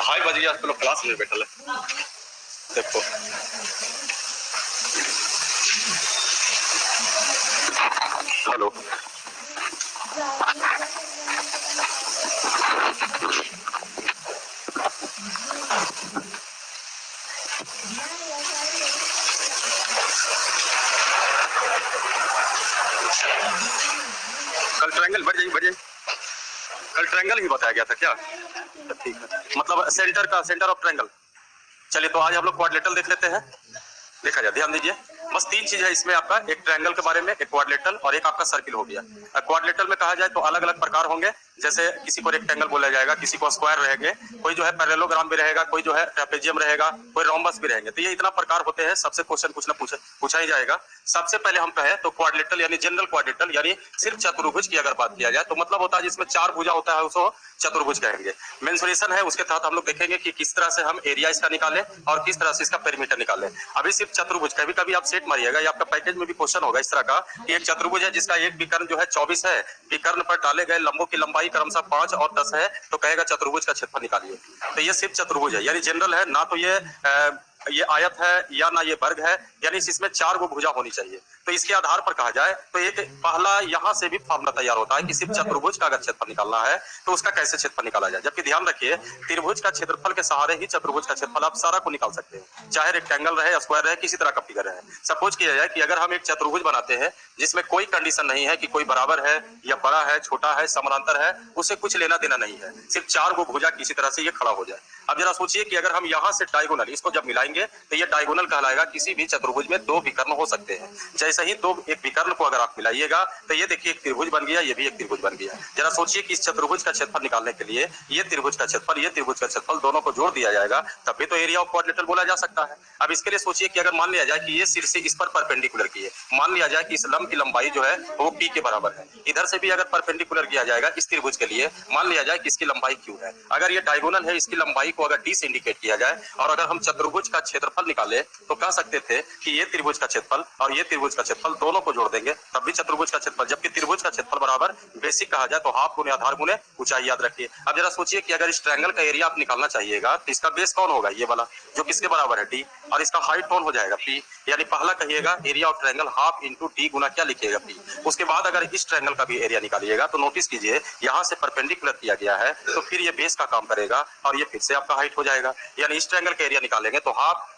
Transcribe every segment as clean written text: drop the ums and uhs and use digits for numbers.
High बज गया तो लोग क्लास में बैठल है। देखो हेलो कल ट्रायंगल बढ़ जाइए कल ट्रायंगल ही बताया गया था क्या? तो ठीक है, मतलब सेंटर ऑफ ट्रायंगल। चलिए तो आज हम लोग क्वाड्रिलेटरल देख लेते हैं। देखा जाए, ध्यान दीजिए, बस 3 चीज है इसमें आपका, एक ट्रायंगल के बारे में, एक क्वाड्रिलेटरल और एक आपका सर्किल हो गया। क्वाड्रिलेटरल में कहा जाए तो अलग अलग प्रकार होंगे, जैसे किसी को रेक्टेंगल बोला जाएगा, किसी को स्क्वायर रहेंगे, कोई जो है पैरेललोग्राम भी रहेगा, कोई जो है ट्रेपेजियम रहेगा, कोई रोम्बस भी रहेंगे। तो ये इतना प्रकार होते हैं, सबसे क्वेश्चन कुछ ना पूछा ही जाएगा। सबसे पहले हम कहें तो क्वाड्रिलेटरल यानी जनरल क्वाड्रिलेटरल यानी सिर्फ चतुर्भुज की अगर बात किया जाए तो मतलब होता है जिसमें 4 भुजा होता है उसको चतुर्भुज कहेंगे। मेंसुरेशन है, उसके तहत हम लोग देखेंगे कि किस तरह से हम एरिया इसका निकालें और किस तरह से इसका पेरीमीटर निकालें। अभी सिर्फ चतुर्भुज, कभी कभी आप सेट मारिएगा, ये आपका पैकेज में भी क्वेश्चन होगा इस तरह का कि एक चतुर्भुज है जिसका एक विकर्ण जो है 24 है, विकर्ण पर डाले गए लंबों की लंबाई क्रमशः 5 और 10 है, तो कहेगा चतुर्भुज का क्षेत्रफल निकालिए। तो ये सिर्फ चतुर्भुज है, यानी जनरल है, ना तो ये आयत है या ना ये वर्ग है, यानी इसमें 4 गो भुजा होनी चाहिए। तो इसके आधार पर कहा जाए तो एक पहला यहां से भी फॉर्मूला तैयार होता है कि सिर्फ चतुर्भुज का अगर क्षेत्रफल निकालना है तो उसका कैसे क्षेत्रफल निकाला जाए। जबकि ध्यान रखिए, त्रिभुज का क्षेत्रफल के सहारे ही चतुर्भुज का क्षेत्रफल आप सारा को निकाल सकते हैं, चाहे रेक्टेंगल रहे, स्क्वायर रहे, किसी तरह का फिगर रहे। सपोज किया जाए कि अगर हम एक चतुर्भुज बनाते हैं जिसमें कोई कंडीशन नहीं है कि कोई बराबर है या बड़ा है, छोटा है, समानांतर है, उससे कुछ लेना देना नहीं है, सिर्फ 4 गो भुजा किसी तरह से ये खड़ा हो जाए। अब जरा सोचिए कि अगर हम यहां से डायगोनल इसको जब मिलाएंगे तो ये डायगोनल कहलाएगा। किसी भी चतुर्भुज में 2 विकर्ण हो सकते हैं, जैसे ही एक विकर्ण को अगर आप मिलाइएगा तो ये देखिए एक त्रिभुज बन गया, ये भी एक त्रिभुज बन गया। जरा सोचिए कि इस चतुर्भुज का क्षेत्रफल निकालने के लिए ये त्रिभुज का क्षेत्रफल, ये त्रिभुज का क्षेत्रफल दोनों को जोड़ दिया जाएगा, तब भी तो एरिया ऑफ क्वाड्रिलेटरल बोला जा सकता है। अब इसके लिए सोचिए कि अगर मान लिया जाए कि ये सिर से इस पर परपेंडिकुलर की है, मान लिया जाए कि इस लंब की लंबाई जो है वो p के बराबर है, इधर से भी अगर परपेंडिकुलर किया जाएगा इस त्रिभुज के लिए, मान लिया जाए कि इसकी लंबाई q है। अगर ये डायगोनल है, इसकी लंबाई को अगर d से इंडिकेट किया जाए और अगर हम चतुर्भुज का क्षेत्रफल निकाले तो कह सकते थे कि ये त्रिभुज का क्षेत्रफल और ये त्रिभुज का क्षेत्रफल दोनों को जोड़ देंगे तब भी चतुर्भुज का क्षेत्रफल। जबकि त्रिभुज का क्षेत्रफल बराबर बेसिक कहा जाए तो हाफ गुने आधार गुने ऊंचाई, याद रखिए। अब जरा सोचिए कि अगर इस ट्रायंगल का एरिया आप निकालना चाहिएगा तो इसका बेस कौन होगा, ये वाला जो किसके बराबर है d, और इसका हाइट कौन हो जाएगा p, यानी पहला कहिएगा area of triangle half into d गुना क्या लिखिएगा p। उसके बाद अगर इस ट्रायंगल का भी एरिया निकालिएगा तो नोटिस कीजिए यहाँ से परपेंडिकुलर किया गया है तो फिर ये बेस का काम करेगा और ये फिर से आपका हाइट हो जाएगा, यानी इस ट्रायंगल का एरिया निकालेंगे तो हाफ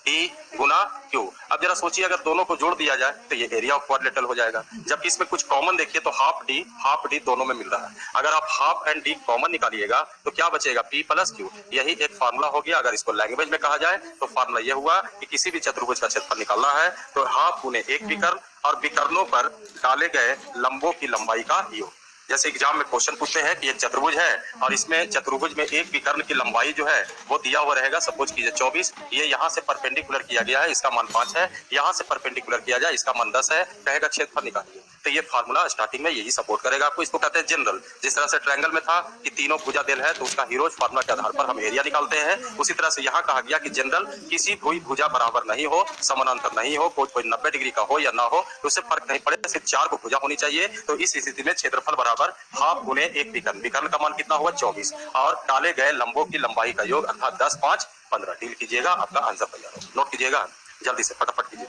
d गुना q। अब जरा सोचिए अगर दोनों को जोड़ दिया जाए तो ये एरिया ऑफ क्वाड्रिलेटरल हो जाएगा। जबकि इसमें कुछ कॉमन देखिए तो हाफ d दोनों में मिल रहा है, अगर आप हाफ एंड d कॉमन निकालिएगा तो क्या बचेगा p प्लस q। यही एक फार्मूला हो गया। अगर इसको लैंग्वेज में कहा जाए तो फार्मूला ये हुआ कि किसी भी चतुर्भुज का क्षेत्रफल निकालना है तो हाफ गुने एक विकर्ण और विकर्णों पर डाले गए लंबों की लंबाई का योग। जैसे एग्जाम में क्वेश्चन पूछते हैं कि एक चतुर्भुज है और इसमें चतुर्भुज में एक विकर्ण की लंबाई जो है वो दिया हुआ रहेगा, सपोज कीजिए 24, ये यहाँ से परपेंडिकुलर किया गया है, इसका मान 5 है, यहाँ से परपेंडिकुलर किया जाए इसका मान 10 है, कहेगा क्षेत्रफल निकालिए। तो ये फार्मूला स्टार्टिंग में यही सपोर्ट करेगा आपको। इसको कहते हैं जनरल। जिस तरह से ट्रायंगल में था कि तीनों भुजा देल है तो उसका हीरोज फार्मूला के आधार पर हम एरिया निकालते हैं, उसी तरह से यहाँ कहा गया कि जनरल किसी कोई भुजा बराबर नहीं हो, समानांतर नहीं हो, कोई 90 डिग्री का हो या ना हो तो उससे फर्क नहीं पड़े, सिर्फ 4 को भुजा होनी चाहिए। तो इस स्थिति में क्षेत्रफल बराबर हाफ गुने एक विकर्ण, विकर्ण का मान कितना हुआ 24 और डाले गए लंबों की लंबाई का योग अर्थात 10, 5, 15 डील कीजिएगा, आपका आंसर तैयार हो। नोट कीजिएगा, जल्दी से फटाफट कीजिए,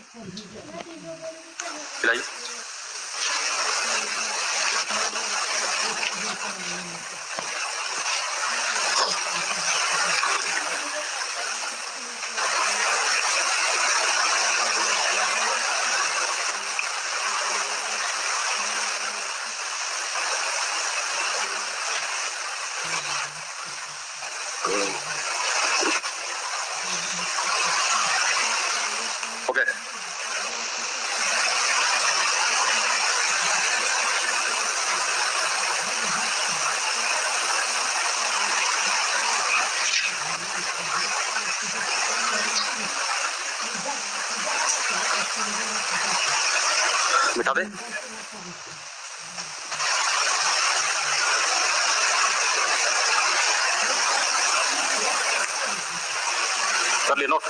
खिलाइए। ओके, मिटा दे। कर ले नोट।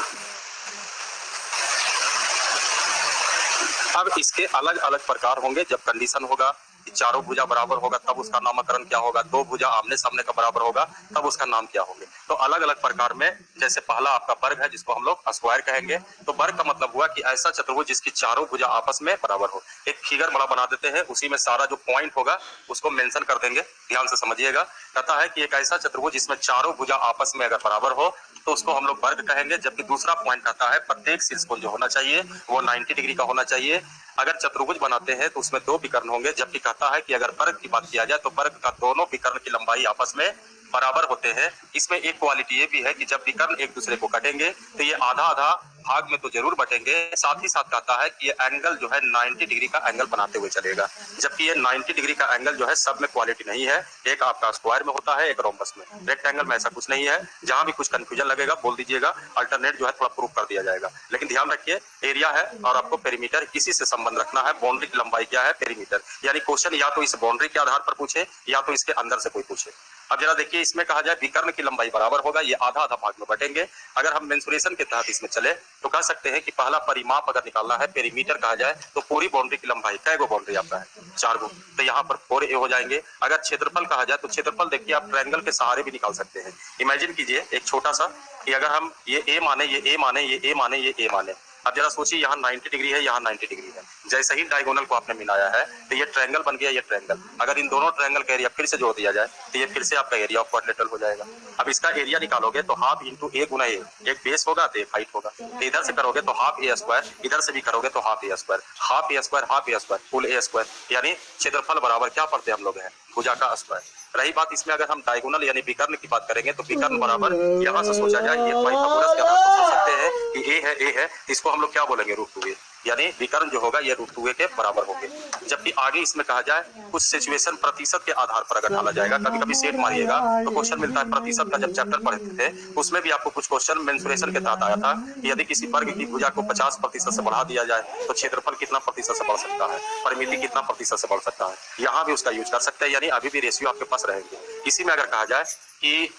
अब इसके अलग अलग प्रकार होंगे। जब कंडीशन होगा कि चारों भुजा बराबर होगा तब उसका नामकरण क्या होगा, दो भुजा आमने सामने का बराबर होगा तब उसका नाम क्या होंगे। तो अलग अलग प्रकार में, जैसे पहला आपका वर्ग है जिसको हम लोग स्क्वायर कहेंगे। तो वर्ग का मतलब हुआ कि ऐसा चतुर्भुज जिसकी चारों भुजा आपस में बराबर हो। एक फिगर बड़ा बना देते हैं, उसी में सारा जो पॉइंट होगा उसको मेंशन कर देंगे, ध्यान से समझिएगा। कहता है कि एक ऐसा चतुर्भुज जिसमें चारों भुजा आपस में अगर बराबर हो तो उसको हम लोग वर्ग कहेंगे। जबकि दूसरा पॉइंट आता है प्रत्येक शीर्षकोण जो होना चाहिए वो 90 डिग्री का होना चाहिए। अगर चतुर्भुज बनाते हैं तो उसमें दो विकर्ण होंगे। जबकि कहता है कि अगर वर्ग की बात किया जाए तो वर्ग का दोनों विकर्ण की लंबाई आपस में बराबर होते हैं। इसमें एक क्वालिटी ये भी है कि जब विकर्ण एक दूसरे को काटेंगे तो ये आधा आधा भाग में तो जरूर बटेंगे। साथ ही साथ कहता है कि ये एंगल जो है 90 डिग्री का एंगल बनाते हुए चलेगा। जबकि ये 90 डिग्री का एंगल जो है सब में क्वालिटी नहीं है। एक आपका स्क्वायर में होता है, एक रोम्बस में। रेक्टेंगल में ऐसा कुछ नहीं है। जहां भी कुछ कंफ्यूजन लगेगा बोल दीजिएगा, अल्टरनेट जो है थोड़ा प्रूफ कर दिया जाएगा। लेकिन ध्यान रखिए एरिया है और आपको पेरीमीटर, इसी से संबंध रखना है। बाउंड्री की लंबाई क्या है, पेरीमीटर। यानी क्वेश्चन या तो इस बाउंड्री के आधार पर पूछे या तो इसके अंदर से कोई पूछे। अब जरा देखिए, इसमें कहा जाए विकर्ण की लंबाई बराबर होगा, ये आधा आधा भाग में बटेंगे। अगर हम मेंसुरेशन के तहत इसमें चले तो कह सकते हैं कि पहला परिमाप अगर निकालना है, पेरीमीटर कहा जाए, तो पूरी बाउंड्री की लंबाई, कै गो बाउंड्री आपका है, 4 गो, तो यहाँ पर 4a हो जाएंगे। अगर क्षेत्रफल कहा जाए तो क्षेत्रफल देखिए आप ट्रायंगल के सहारे भी निकाल सकते हैं। इमेजिन कीजिए एक छोटा सा कि अगर हम ये a माने, ये a माने, ये a माने, ये a माने। अब जरा सोचिए, यहाँ 90 डिग्री है, यहाँ 90 डिग्री है। जैसे ही डायगोनल को आपने मिलाया है तो ये ट्रायंगल बन गया, ये ट्रायंगल। अगर इन दोनों ट्रायंगल का एरिया फिर से जोड़ दिया जाए तो ये फिर से आपका एरिया ऑफ क्वाड्रिलेटरल हो जाएगा। अब इसका एरिया निकालोगे तो half into a Guna a, एक बेस होगा तो एक हाइट होगा। तो इधर से करोगे तो हाफ a स्क्वायर, इधर से भी करोगे तो half a square, half a square, half a square, full a square. यानी क्षेत्रफल बराबर क्या पढ़ते हम लोग हैं, भुजा का स्क्वायर। रही बात इसमें अगर हम डायगोनल यानी विकर्ण की बात करेंगे तो विकर्ण बराबर यहाँ से सोचा जाए, ये हाइपोटेनस के आधार पर सोच सकते हैं कि a है, इसको हम लोग क्या बोलेंगे, √2a। यानी विकर्ण जो होगा ये √2a के बराबर होंगे। जबकि आगे इसमें कहा जाए कुछ सिचुएशन प्रतिशत के आधार पर अगर डाला जाएगा, कभी कभी सेट मारिएगा तो क्वेश्चन मिलता है प्रतिशत का। जब चैप्टर पढ़ते थे उसमें भी आपको कुछ क्वेश्चन मेंसुरेशन के तहत आया था कि यदि किसी वर्ग की भुजा को 50% से बढ़ा दिया जाए तो क्षेत्रफल कितना प्रतिशत से बढ़ सकता है, परिमिति कितना प्रतिशत से बढ़ सकता है। यहाँ भी उसका यूज कर सकते हैं, यानी अभी भी रेशियो आपके पास रहेंगे। इसी में अगर कहा जाए कि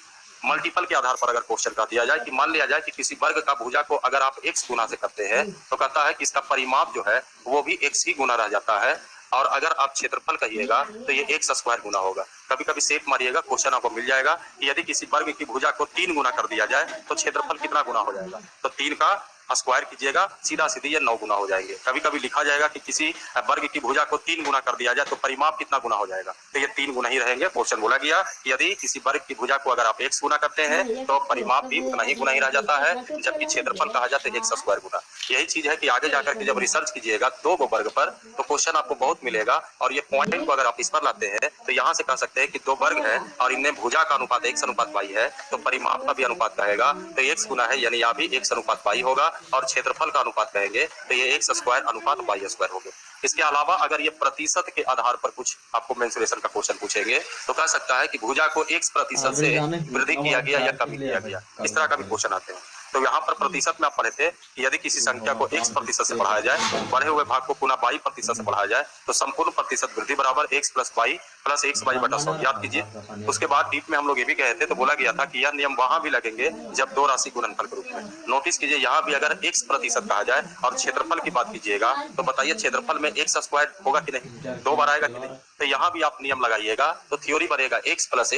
मल्टीपल के आधार पर अगर क्वेश्चन कर दिया जाए कि मान लिया जाए कि किसी वर्ग का भुजा को अगर आप x गुना से करते हैं तो कहता है कि इसका परिमाप जो है वो भी x ही गुना रह जाता है। और अगर आप क्षेत्रफल कहिएगा तो ये x स्क्वायर गुना होगा। कभी कभी सेट मारिएगा, क्वेश्चन आपको मिल जाएगा कि यदि किसी वर्ग की भुजा को 3 गुना कर दिया जाए तो क्षेत्रफल कितना गुना हो जाएगा। तो 3 का स्क्वायर कीजिएगा, सीधा सीधी ये 9 गुना हो जाएंगे। कभी कभी लिखा जाएगा कि किसी वर्ग की भुजा को 3 गुना कर दिया जाए तो परिमाप कितना गुना हो जाएगा, तो ये 3 गुना ही रहेंगे। क्वेश्चन बोला गया कि यदि किसी वर्ग की भुजा को अगर आप x गुना करते हैं तो परिमाप भी उतना ही गुना ही रह जाता है, जबकि क्षेत्रफल कहा जाता है x स्क्वायर गुना। यही चीज है कि आगे जाकर के जब रिसर्च कीजिएगा 2 वर्ग पर तो क्वेश्चन आपको बहुत मिलेगा। और ये पॉइंट को अगर आप इस पर लाते हैं तो यहाँ से कह सकते हैं कि 2 वर्ग है और इनमें भुजा का अनुपात x/y है, तो परिमाप का भी अनुपात कहेगा तो x गुना है, यानी यहाँ भी x/y होगा। और क्षेत्रफल का अनुपात कहेंगे तो ये x स्क्वायर अनुपात y स्क्वायर होगा। इसके अलावा अगर ये प्रतिशत के आधार पर कुछ आपको मेंसुरेशन का क्वेश्चन पूछेंगे तो कह सकता है कि भुजा को x% से वृद्धि किया गया या कमी किया गया, इस तरह का भी क्वेश्चन आते हैं। तो यहाँ पर प्रतिशत में आप पढ़े थे कि यदि किसी संख्या को x% से बढ़ाया जाए, बढ़े हुए भाग को पुनः y% से बढ़ाया जाए तो संपूर्ण प्रतिशत वृद्धि बराबर x + y + xy/100। याद कीजिए। उसके बाद डीप में हम लोग ये भी कहे थे तो बोला गया था कि यह नियम वहां भी लगेंगे जब 2 राशि गुणनफल के रूप में। नोटिस कीजिए, यहाँ भी अगर x% कहा जाए और क्षेत्रफल की बात कीजिएगा तो बताइए क्षेत्रफल में x स्क्वायर होगा कि नहीं, 2 बार आएगा कि नहीं। तो यहाँ भी आप नियम लगाइएगा तो थ्योरी बनेगा x +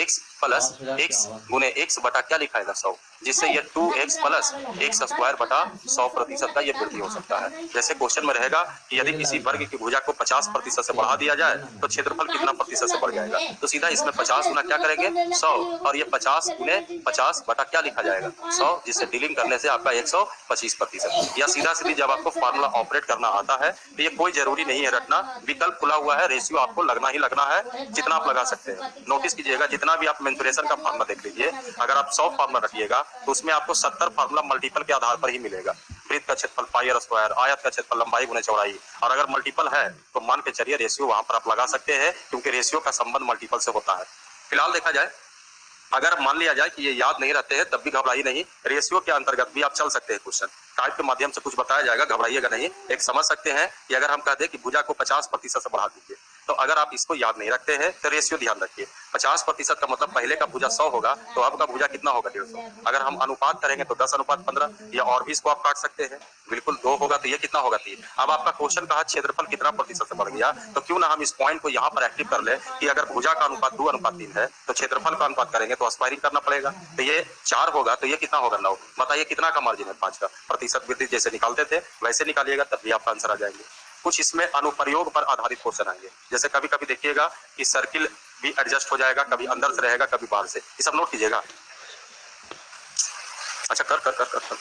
x गुने x बटा क्या लिखा है 100, जिससे ये 2x + x स्क्वायर बटा 100% का ये वृद्धि हो सकता है। जैसे क्वेश्चन में रहेगा कि यदि किसी वर्ग की भुजा को 50% से बढ़ा दिया जाए तो क्षेत्रफल कितना प्रतिशत से बढ़ जाएगा, तो सीधा इसमें 50 गुना क्या करेंगे 100, और ये 50 गुने 50 बटा क्या लिखा जाएगा 100, जिससे डीलिंग करने से आपका 125%। या सीधा सीधी जब आपको फार्मूला ऑपरेट करना आता है तो ये कोई जरूरी नहीं है रटना, विकल्प खुला हुआ है, रेशियो आपको लगना ही लगना है, जितना आप लगा सकते हैं। नोटिस कीजिएगा, जितना भी आप मेंसुरेशन का फार्मूला देख लीजिए, अगर आप 100 फार्मूला रखिएगा तो उसमें आपको 70 फार्मूला मल्टीपल के आधार पर ही मिलेगा। वृत्त का क्षेत्रफल पाई स्क्वायर, आयत का क्षेत्रफल लंबाई गुने चौड़ाई, और अगर मल्टीपल है तो मान के चलिए रेशियो वहां पर आप लगा सकते हैं, क्योंकि रेशियो का संबंध मल्टीपल से होता है। फिलहाल देखा जाए, अगर मान लिया जाए कि ये याद नहीं रहते हैं तब भी घबराई नहीं, रेशियो के अंतर्गत भी आप चल सकते हैं क्वेश्चन। टाइप के माध्यम से कुछ बताया जाएगा, घबराइएगा नहीं। एक समझ सकते हैं कि अगर हम कह दें कि भुजा को 50% से बढ़ा दीजिए, तो अगर आप इसको याद नहीं रखते हैं तो रेशियो ध्यान रखिए। 50% का मतलब पहले का भुजा 100 होगा तो अब का भुजा कितना होगा, 150। अगर हम अनुपात करेंगे तो 10:15, या और भी इसको आप काट सकते हैं। बिल्कुल 2 होगा तो ये कितना होगा, 3। अब आपका क्वेश्चन कहा क्षेत्रफल कितना प्रतिशत से बढ़ गया, तो क्यों ना हम इस पॉइंट को यहाँ पर एक्टिव कर ले कि अगर भुजा का अनुपात 2:3 है तो क्षेत्रफल का अनुपात करेंगे तो स्क्वायरिंग करना पड़ेगा। तो ये 4 होगा तो ये कितना होगा, 9। बताइए कितना का मार्जिन है, 5 का। प्रतिशत वृद्धि जैसे निकालते थे वैसे निकालिएगा तब भी आपका आंसर आ जाएंगे। कुछ इसमें अनुप्रयोग पर आधारित क्वेश्चन आएंगे, जैसे कभी कभी देखिएगा कि सर्किल भी एडजस्ट हो जाएगा, कभी अंदर से रहेगा कभी बाहर से, ये सब नोट कीजिएगा। अच्छा कर कर कर कर, कर।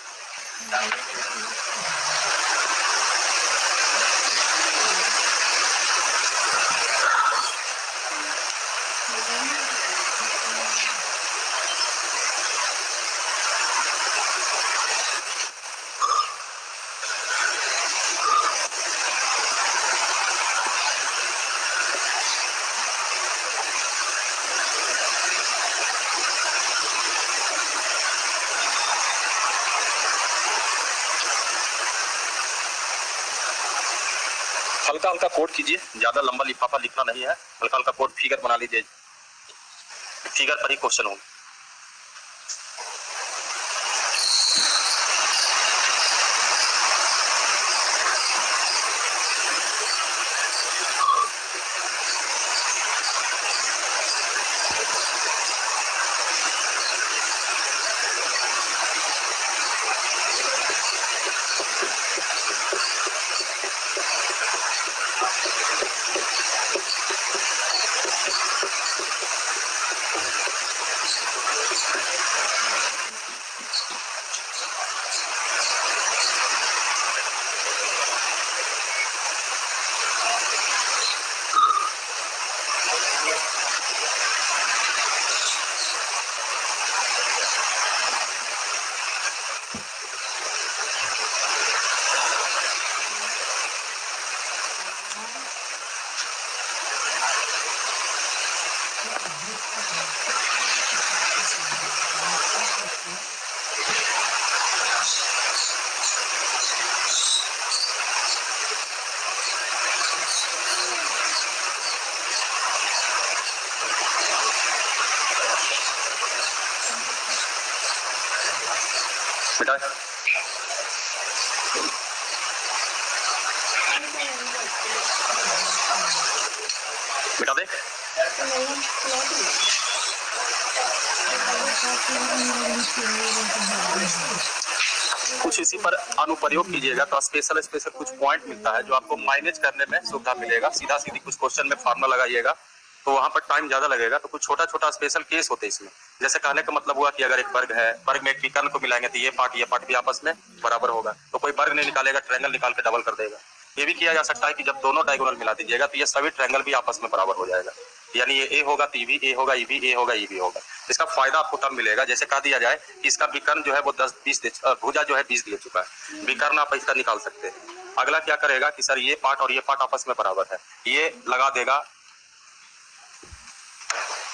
हल्का हल्का कोड कीजिए, ज्यादा लंबा लिफाफा लिखना नहीं है, हल्का हल्का कोड फिगर बना लीजिए, फिगर पर ही क्वेश्चन होंगे। बेटा बेटा दे कुछ इसी पर अनुप्रयोग कीजिएगा तो स्पेशल कुछ पॉइंट मिलता है जो आपको मैनेज करने में सुविधा मिलेगा। सीधा सीधी कुछ क्वेश्चन में फार्मूला लगाइएगा तो वहां पर टाइम ज्यादा लगेगा। तो कुछ छोटा छोटा स्पेशल केस होते हैं इसमें। जैसे कहने का मतलब हुआ कि अगर एक वर्ग है, वर्ग में एक विकर्ण को मिलाएंगे तो ये पार्ट भी आपस में बराबर होगा, तो कोई वर्ग नहीं निकालेगा, ट्रायंगल निकाल के डबल कर देगा। ये भी किया जा सकता है कि जब दोनों डायगोनल मिला दीजिएगा तो ये सभी ट्रायंगल भी आपस में बराबर हो जाएगा। यानी ये ए होगा तो ई भी, ए होगा ई भी, ए होगा ई भी होगा। इसका फायदा आपको तब मिलेगा जैसे कह दिया जाए कि इसका विकर्ण जो है वो 10-20 भुजा जो है 20 दे चुका है, विकर्ण आप इसका निकाल सकते हैं। अगला क्या करेगा कि सर ये पार्ट और ये पार्ट आपस में बराबर है, ये लगा देगा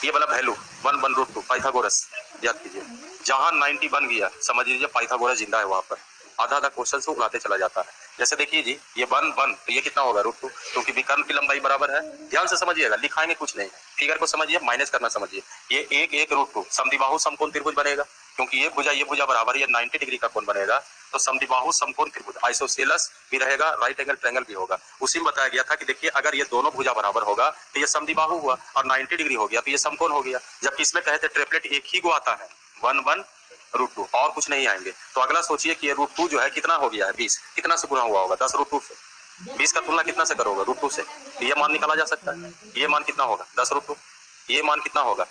ये वाला वैल्यू 1/√2 पाइथागोरस याद कीजिए। जहां 90 बन गया समझ लीजिए पाइथागोरस जिंदा है वहां पर। आधा आधा क्वेश्चन से उड़ाते चला जाता है। जैसे देखिए जी ये 1 तो ये कितना होगा √2, क्योंकि विकर्ण की लंबाई बराबर है। ध्यान से समझिएगा, लिखाएंगे कुछ नहीं, फिगर को समझिए, माइनस करना समझिए। ये 1 √2 समद्विबाहु समकोण त्रिभुज बनेगा, क्योंकि ये भुजा बराबर, ये 90 डिग्री का कोण बनेगा। तो समद्विबाहु समकोण त्रिभुज आइसोसेलेस भी रहेगा, राइट एंगल ट्रायंगल भी होगा। उसी में बताया गया था कि देखिए अगर ये दोनों भुजा बराबर होगा तो ये समद्विबाहु हुआ, और 90 डिग्री हो गया तो ये समकोण हो गया। जबकि इसमें कहे थे ट्रिपलेट एक ही को आता है, 1/√2 और कुछ नहीं आएंगे। तो अगला सोचिए कि ये √2 जो है कितना हो गया है, 20। कितना से गुणा हुआ होगा, 10√2 से। 20 का तुलना कितना से करोगे, √2 से। तो ये मान निकाला जा सकता है। ये मान कितना होगा, 10√2। ये मान कितना होगा,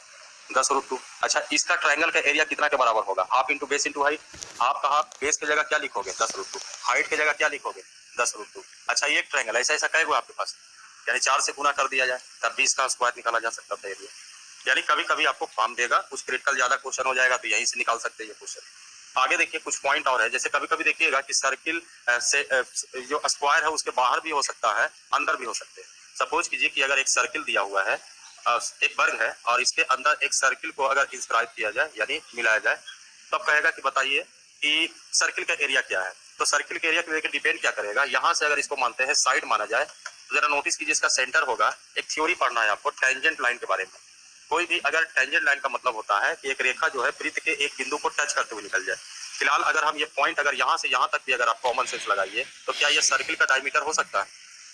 10√2। अच्छा इसका ट्रायंगल का एरिया कितना के बराबर होगा, half into base into height. Half का हाफ, बेस की जगह क्या लिखोगे, 10√2, हाइट की जगह क्या लिखोगे, 10√2। अच्छा ये ट्रायंगल ऐसा कहेगा आपके पास, यानी 4 से गुना कर दिया जाए तब 20 का स्क्वायर निकाला जा सकता था एरिया। यानी कभी कभी आपको काम देगा, कुछ क्रिटिकल ज्यादा क्वेश्चन हो जाएगा तो यहीं से निकाल सकते हैं ये क्वेश्चन। आगे देखिए कुछ पॉइंट और है, जैसे कभी कभी देखिएगा कि सर्किल से जो स्क्वायर है उसके बाहर भी हो सकता है, अंदर भी हो सकते हैं। सपोज कीजिए कि अगर एक सर्किल दिया हुआ है, एक वर्ग है, और इसके अंदर एक सर्किल को अगर इंस्क्राइब किया जाए यानी मिलाया जाए, तब कहेगा कि बताइए कि सर्किल का एरिया क्या है। तो सर्किल के एरिया के लेकर डिपेंड क्या करेगा, यहाँ से अगर इसको मानते हैं साइड माना जाए तो जरा नोटिस कीजिए इसका सेंटर होगा। एक थ्योरी पढ़ना है आपको टेंजेंट लाइन के बारे में। कोई भी अगर टेंजेंट लाइन का मतलब होता है कि एक रेखा जो है वृत्त के एक बिंदु को टच करते हुए निकल जाए। फिलहाल अगर हम ये पॉइंट अगर यहाँ से यहाँ तक भी अगर आप कॉमन सेंस लगाइए तो क्या ये सर्किल का डायमीटर हो सकता है,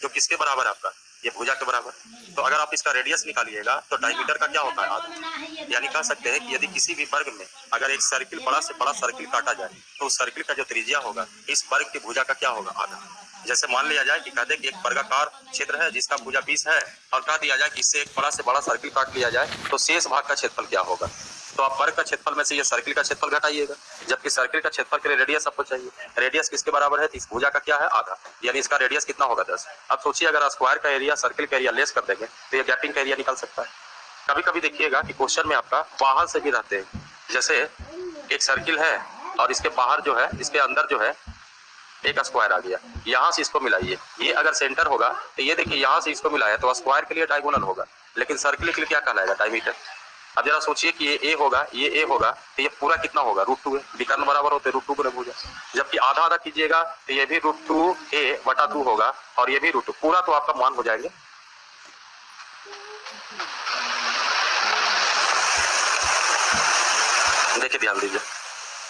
जो किसके बराबर है आपका, ये भुजा के बराबर। तो अगर आप इसका रेडियस निकालिएगा तो डायमीटर का क्या होता है, आधा। यानी कह सकते हैं कि यदि किसी भी वर्ग में अगर एक सर्किल बड़ा से बड़ा सर्किल काटा जाए तो उस सर्किल का जो त्रिज्या होगा इस वर्ग की भुजा का क्या होगा, आधा। जैसे मान लिया जाए कि कहते हैं कि एक वर्गाकार क्षेत्र है जिसका भुजा 20 है और कह दिया जाए कि इससे एक बड़ा से बड़ा सर्किल काट लिया जाए तो शेष भाग का क्षेत्रफल क्या होगा। तो आप वर्ग का क्षेत्रफल में से ये सर्किल का क्षेत्रफल घटाइएगा, जबकि सर्किल का क्षेत्रफल के लिए रेडियस आपको चाहिए। रेडियस किसके बराबर है, इस भुजा का क्या है, आधा। यानी इसका रेडियस कितना होगा, 10। अब सोचिए अगर स्क्वायर का एरिया सर्किल का एरिया लेस कर देंगे तो ये गैपिंग का एरिया निकल सकता है। कभी कभी देखिएगा कि क्वेश्चन में आपका बाहर से भी रहते हैं, जैसे एक सर्किल है और इसके बाहर जो है, इसके अंदर जो है एक स्क्वायर आ गया, यहाँ से इसको मिलाइए, ये अगर सेंटर होगा तो ये देखिए यहाँ से इसको मिलाया तो स्क्वायर के लिए डायगोनल होगा, लेकिन सर्किल के लिए क्या कहलाएगा, डायमीटर। अब जरा सोचिए कि ये ए होगा, ये ए होगा तो ये पूरा कितना होगा, √2 है। विकर्ण बराबर होते √2 को भुजा। जबकि आधा आधा कीजिएगा तो ये भी √2a/2 होगा और ये भी √2, पूरा तो आपका मान हो जाएंगे। देखिए ध्यान दीजिए,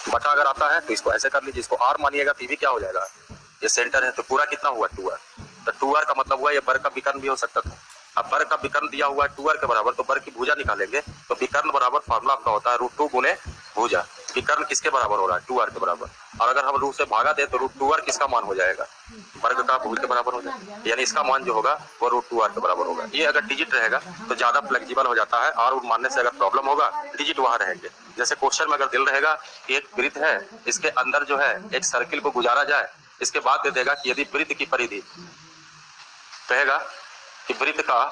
बटा अगर आता है तो इसको ऐसे कर लीजिए, इसको r मानिएगा तो भी क्या हो जाएगा, ये सेंटर है तो पूरा कितना हुआ, 2r। तो 2r का मतलब हुआ ये वर्ग का विकर्ण भी हो सकता था। अब वर्ग का विकर्ण दिया हुआ है 2r के बराबर, तो वर्ग की भुजा निकालेंगे तो विकर्ण बराबर फार्मूला आपका होता है √2 गुने भुजा। विकर्ण किसके बराबर हो रहा है, 2r के बराबर। और अगर हम √2 से भागा दे तो √2r किसका मान हो जाएगा, वर्ग का भुज के बराबर हो जाएगा। यानी इसका मान जो होगा वो √2r के बराबर होगा। ये अगर डिजिट रहेगा तो ज्यादा फ्लेक्सिबल हो जाता है, और मानने से अगर प्रॉब्लम होगा डिजिट वहां रहेंगे। जैसे क्वेश्चन में अगर दिल रहेगा कि एक वृत्त है, इसके अंदर जो है एक सर्किल को गुजारा जाए, इसके बाद दे देगा कि यदि वृत्त की परिधि, कहेगा कि वृत्त का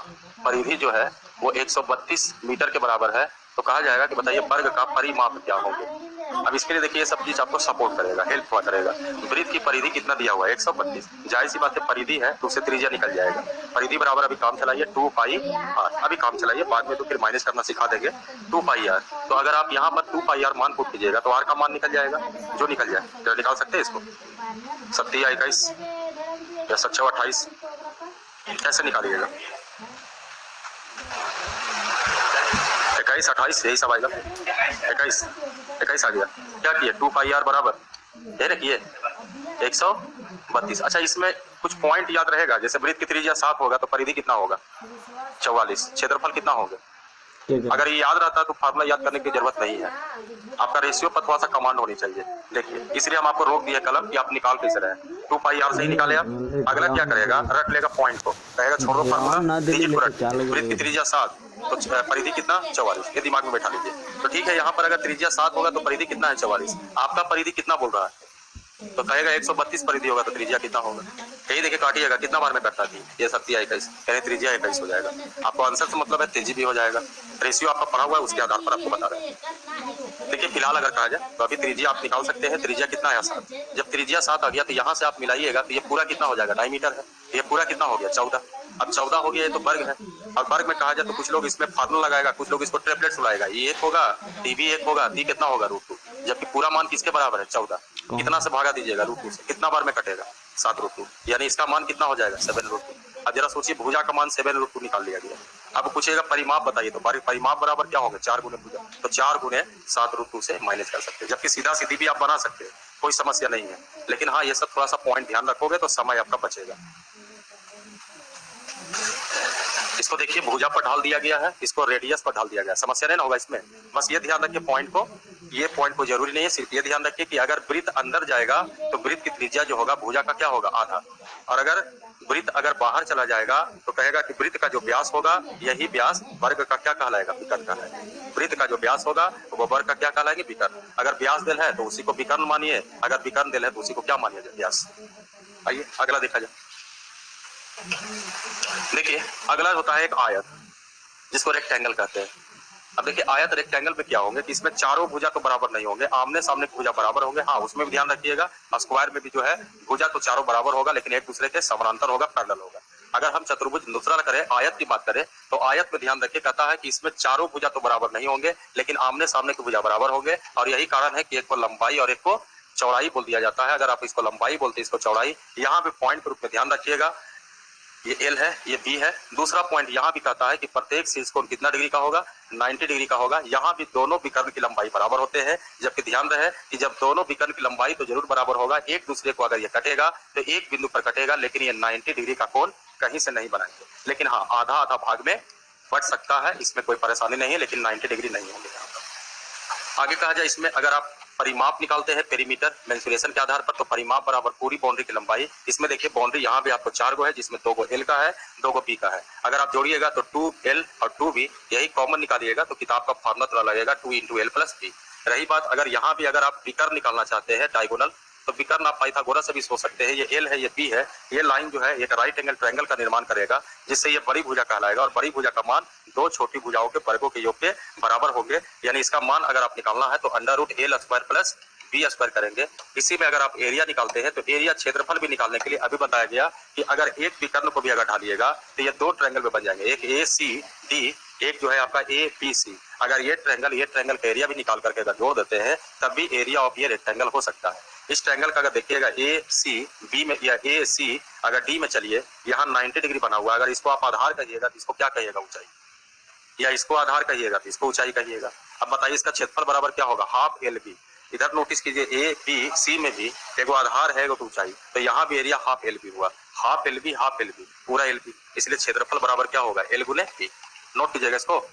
परिधि जो है वो 132 मीटर के बराबर है, तो कहा जाएगा कि बताइए वर्ग का परिमाप क्या होंगे। अब इसके लिए देखिए ये सब चीज आपको सपोर्ट करेगा, हेल्प हुआ करेगा। वृत्त की परिधि कितना दिया हुआ है, 132। जाहिर सी बात है परिधि है तो उससे त्रिज्या निकल जाएगा। परिधि बराबर अभी काम चलाइए 2πr, अभी काम चलाइए, बाद में तो फिर माइनस करना सिखा देंगे, 2πr। तो अगर आप यहाँ पर 2πr मान पुट कीजिएगा तो r का मान निकल जाएगा, जो निकल जाए। तो निकाल सकते हैं इसको, 27 या 28 कैसे निकालिएगा, 21 28 यही सब आएगा। 21 आ गया। क्या किए, 2πr बराबर ये रखिए 132। अच्छा इसमें कुछ पॉइंट याद रहेगा, जैसे वृत्त की त्रिज्या 7 होगा तो परिधि कितना होगा, 44। क्षेत्रफल कितना होगा, अगर ये याद रहता है तो फार्मूला याद करने की जरूरत नहीं है, आपका रेशियो पर थोड़ा सा कमांड होनी चाहिए। देखिए इसलिए हम आपको रोक दिया कलम कि आप निकाल कैसे रहे। 2πr से ही निकाले आप। अगला क्या करेगा, रट लेगा पॉइंट को, कहेगा छोड़ो फार्मूला, डिजिट को रट। वृत्त की त्रिज्या 7 तो परिधि कितना, 44। ये दिमाग में बैठा लीजिए। तो ठीक है, यहाँ पर अगर त्रिज्या 7 होगा तो परिधि कितना है, 44। आपका परिधि कितना बोल रहा है, तो कहेगा 132 परिधि होगा तो त्रिज्या कितना होगा। यही देखिए काटिएगा कितना बार में कटता थी, ये 27 यानी त्रिज्या 21 हो जाएगा। आपको आंसर से मतलब है तेजी भी हो जाएगा। रेशियो आपका पढ़ा हुआ है उसके आधार पर आपको बता रहे हैं। देखिए फिलहाल अगर कहा जाए तो अभी त्रिज्या आप निकाल सकते हैं, त्रिज्या कितना है 7। जब त्रिज्या 7 आ गया तो यहाँ से आप मिलाइएगा तो ये पूरा कितना हो जाएगा, डायमीटर है, ये पूरा कितना हो गया, 14। अब 14 हो गया, ये तो वर्ग है। और वर्ग में कहा जाए तो कुछ लोग इसमें फार्मूला लगाएगा, कुछ लोग इसको ट्रिपलेट सुनाएगा, ये 1 होगा, टी भी 1 होगा, टी कितना होगा, √2। जबकि पूरा मान किसके बराबर है, 14। कितना से भागा दीजिएगा, √2 से, कितना बार में कटेगा, 7 √2, यानी इसका मान कितना हो जाएगा, 7 √2। अब जरा सोचिए भुजा का मान 7 √2 निकाल लिया गया। अब पूछेगा परिमाप बताइए, तो परिमाप बराबर क्या होगा, 4 गुने भुजा, तो 4 गुने 7 √2 से माइनस कर सकते हैं। जबकि सीधा सीधी भी आप बना सकते हैं, कोई समस्या नहीं है। लेकिन हाँ ये सब थोड़ा सा पॉइंट ध्यान रखोगे तो समय आपका बचेगा। इसको देखिए भुजा पर ढाल दिया गया है, इसको रेडियस पर ढाल दिया गया है, समस्या नहीं ना होगा इसमें। बस ये ध्यान रखिए पॉइंट को, ये पॉइंट को जरूरी नहीं है, सिर्फ ये ध्यान रखिए कि अगर वृत्त अंदर जाएगा तो वृत्त की त्रिज्या जो होगा भुजा का क्या होगा, आधा। और अगर वृत्त अगर बाहर चला जाएगा तो कहेगा कि वृत्त का जो व्यास होगा यही व्यास वर्ग का क्या कहलाएगा, विकर्ण कहलाएगा। वृत्त का जो व्यास होगा वो वर्ग का क्या कहलाएगा, विकर्ण। अगर व्यास दिल है तो उसी को विकर्ण मानिए, अगर विकर्ण दिल है तो उसी को क्या मानिए, व्यास। आइए अगला देखा जाए। देखिए अगला होता है एक आयत, जिसको रेक्टेंगल कहते हैं। अब देखिए आयत रेक्टेंगल में क्या होंगे कि इसमें चारों भुजा तो बराबर नहीं होंगे, आमने सामने भुजा बराबर होंगे। हाँ उसमें भी ध्यान रखिएगा, स्क्वायर में भी जो है भुजा तो चारों बराबर होगा, लेकिन एक दूसरे के समानांतर होगा, पैरेलल होगा। अगर हम चतुर्भुज दूसरा करें, आयत की बात करें, तो आयत में ध्यान रखिए, कहता है कि इसमें चारों भुजा तो बराबर नहीं होंगे, लेकिन आमने सामने की भुजा बराबर होंगे। और यही कारण है कि एक को लंबाई और एक को चौड़ाई बोल दिया जाता है। अगर आप इसको लंबाई बोलते हैं, इसको चौड़ाई। यहाँ पे पॉइंट के रूप में ध्यान रखिएगा, ये L है, ये B है। दूसरा पॉइंट यहाँ भी कहता है कि प्रत्येक शीर्ष कोण कितना डिग्री का होगा, 90 डिग्री का होगा। यहाँ भी दोनों विकर्ण की लंबाई बराबर होते हैं, जबकि ध्यान रहे कि जब दोनों विकर्ण की लंबाई तो जरूर बराबर होगा, एक दूसरे को अगर ये कटेगा तो एक बिंदु पर कटेगा, लेकिन ये 90 डिग्री का कोण कहीं से नहीं बनाएंगे। लेकिन हाँ, आधा आधा भाग में बढ़ सकता है, इसमें कोई परेशानी नहीं है, लेकिन 90 डिग्री नहीं होंगे। आगे कहा जाए, इसमें अगर आप परिमाप निकालते हैं पेरीमीटर मेंसुरेशन के आधार पर, तो परिमाप बराबर पूरी बाउंड्री की लंबाई। इसमें देखिए बाउंड्री यहाँ भी आपको 4 गो है, जिसमें 2 गो L का है, 2 गो B का है। अगर आप जोड़िएगा तो 2L और 2B, यही कॉमन निकालिएगा तो किताब का फॉर्मूला थोड़ा लगेगा 2 × L + B। रही बात, अगर यहाँ भी अगर आप विकर्ण निकालना चाहते हैं डायगोनल, तो विकर्ण आप पाइथागोरस से भी सोच सकते हैं। ये L है, ये B है, ये लाइन जो है एक राइट एंगल ट्रायंगल का निर्माण करेगा, जिससे ये बड़ी भुजा कहलाएगा, और बड़ी भुजा का मान दो छोटी भुजाओं के वर्गों के योग के बराबर होंगे। यानी इसका मान अगर आप निकालना है तो √L² + B² करेंगे। इसी में अगर आप एरिया निकालते हैं तो एरिया क्षेत्रफल भी निकालने के लिए अभी बताया गया कि अगर एक विकर्ण को भी अगर ढालिएगा तो ये 2 ट्रायंगल में बन जाएंगे, एक ACD, एक जो है आपका ABC। अगर ये ट्रायंगल का एरिया भी निकाल करके अगर जोड़ देते हैं तब भी एरिया ऑफ ये रेक्टेंगल हो सकता है। इस ट्रायंगल का अगर देखिएगा ACB में या AC अगर D में चलिए, यहाँ 90 डिग्री बना हुआ है। अगर इसको आप आधार कहिएगा तो इसको क्या कहिएगा, ऊंचाई, या इसको आधार कहिएगा तो इसको ऊंचाई कहिएगा। अब बताइए इसका क्षेत्रफल बराबर क्या होगा, ½ LB। इधर नोटिस कीजिए ABC में भी एगो आधार है, एगो ऊंचाई, तो यहाँ भी एरिया ½ LB हुआ, ½ LB पूरा LB, इसलिए क्षेत्रफल बराबर क्या होगा, L × B। नोट कीजिएगा इसको।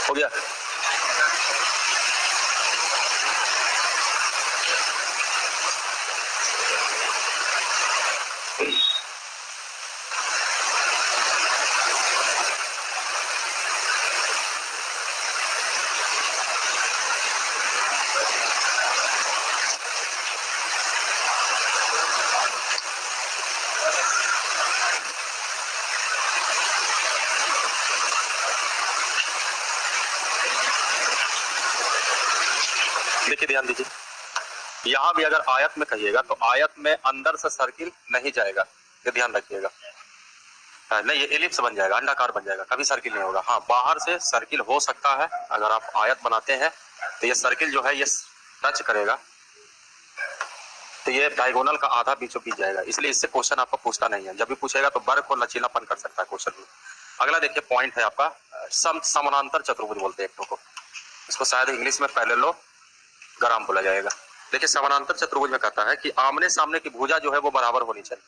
हो गया। देखिए ध्यान दीजिए, यहाँ भी अगर आयत में कहिएगा तो आयत में अंदर से सर्किल नहीं जाएगा, ये ध्यान रखिएगा। नहीं, ये एलिप्स बन जाएगा, अंडाकार बन जाएगा, कभी सर्किल नहीं होगा। हाँ, बाहर से सर्किल हो सकता है, अगर आप आयत बनाते हैं तो ये सर्किल जो है ये टच करेगा तो ये डायगोनल का आधा बीचों बीच जाएगा, इसलिए इससे क्वेश्चन आपको पूछता नहीं है। जब भी पूछेगा तो वर्ग को लचीलापन कर सकता है क्वेश्चन में। अगला देखिए पॉइंट है आपका समानांतर चतुर्भुज बोलते हैं एक को, इसको शायद इंग्लिश में पैरेललोग्राम बोला जाएगा। देखिए समानांतर चतुर्भुज में कहता है कि आमने सामने की भुजा जो है वो बराबर होनी चाहिए,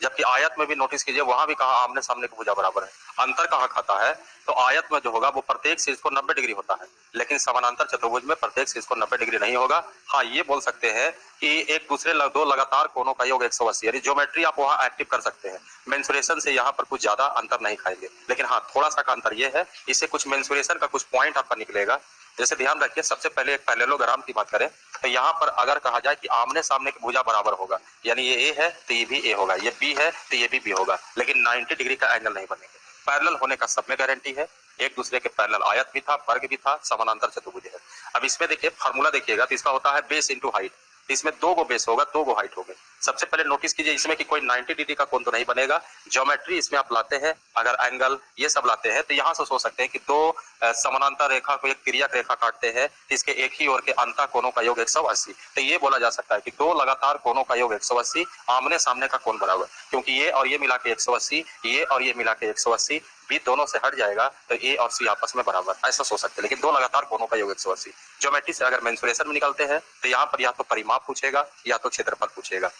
जबकि आयत में भी नोटिस कीजिए वहां भी कहा आमने सामने की भुजा बराबर है। अंतर कहाँ खाता है, तो आयत में जो होगा वो प्रत्येक शीर्ष को 90 डिग्री होता है, लेकिन समानांतर चतुर्भुज में प्रत्येक शीर्ष को 90 डिग्री नहीं होगा। हाँ, ये बोल सकते हैं कि एक दूसरे दो लगातार कोणों का योग 180, यानी ज्योमेट्री आप वहाँ एक्टिव कर सकते हैं। मेंसुरेशन से यहाँ पर कुछ ज्यादा अंतर नहीं खाएंगे, लेकिन हाँ थोड़ा सा का अंतर ये है, इससे कुछ मेंसुरेशन का कुछ पॉइंट आपका निकलेगा। जैसे ध्यान रखिए, सबसे पहले एक पैरेललोग्राम की बात करें तो यहाँ पर अगर कहा जाए कि आमने सामने की भुजा बराबर होगा, यानी ये ए है तो ये भी ए होगा, ये बी है तो ये भी बी होगा, लेकिन 90 डिग्री का एंगल नहीं बनेंगे। पैरेलल होने का सब में गारंटी है, एक दूसरे के पैरेलल आयत भी था, वर्ग भी था, समानांतर चतुर्भुज है। अब इसमें देखिए फार्मूला देखिएगा तो इसका होता है बेस इंटू हाइट। इसमें 2 गो बेस होगा, 2 गो हाइट होगी। सबसे पहले नोटिस कीजिए इसमें कि कोई 90 डिग्री का कोण तो नहीं बनेगा। ज्योमेट्री इसमें आप लाते हैं, अगर एंगल ये सब लाते हैं तो यहाँ से सोच सकते हैं कि 2 समानांतर रेखा को एक तिर्यक रेखा काटते हैं, इसके एक ही ओर के अंतः कोणों का योग 180। तो ये बोला जा सकता है कि 2 लगातार कोणों का योग 180, आमने सामने का कोण बराबर, क्योंकि ये और ये मिला के 180, ये और ये मिला के 180, बी दोनों से हट जाएगा तो ए और सी आपस में बराबर, ऐसा सोच सकते हैं। लेकिन 2 लगातार कोणों का योग 180। ज्योमेट्री से अगर मेंसुरेशन में निकलते हैं तो यहाँ पर या तो परिमाप पूछेगा या तो क्षेत्रफल पूछेगा।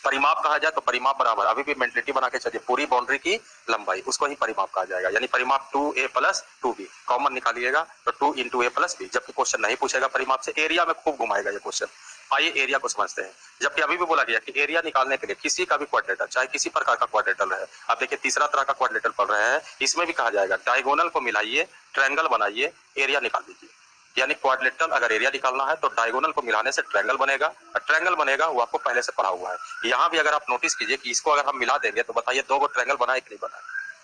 परिमाप कहा जाए तो परिमाप बराबर, अभी भी मेंटलिटी बना के चलिए, पूरी बाउंड्री की लंबाई, उसको ही परिमाप कहा जाएगा। यानी परिमाप 2a प्लस 2b, कॉमन निकालिएगा तो 2 इंटू a प्लस b। जबकि क्वेश्चन नहीं पूछेगा परिमाप से, एरिया में खूब घुमाएगा ये क्वेश्चन। आइए एरिया को समझते हैं। जबकि अभी भी बोला गया कि एरिया निकालने के लिए किसी का भी क्वाड्रेटर, चाहे किसी प्रकार का क्वाड्रेटर है, अब देखिए तीसरा तरह का क्वाड्रेटर पढ़ रहे हैं, इसमें भी कहा जाएगा डायगोनल को मिलाइए, ट्रायंगल बनाइए, एरिया निकाल दीजिए। यानी क्वाड्रिलेटरल अगर एरिया निकालना है तो डायगोनल को मिलाने से ट्रायंगल बनेगा, और ट्रायंगल बनेगा वो आपको पहले से पढ़ा हुआ है। यहाँ भी अगर आप नोटिस कीजिए कि इसको अगर हम मिला देंगे तो बताइए 2 गो ट्रायंगल बना है कि नहीं बना।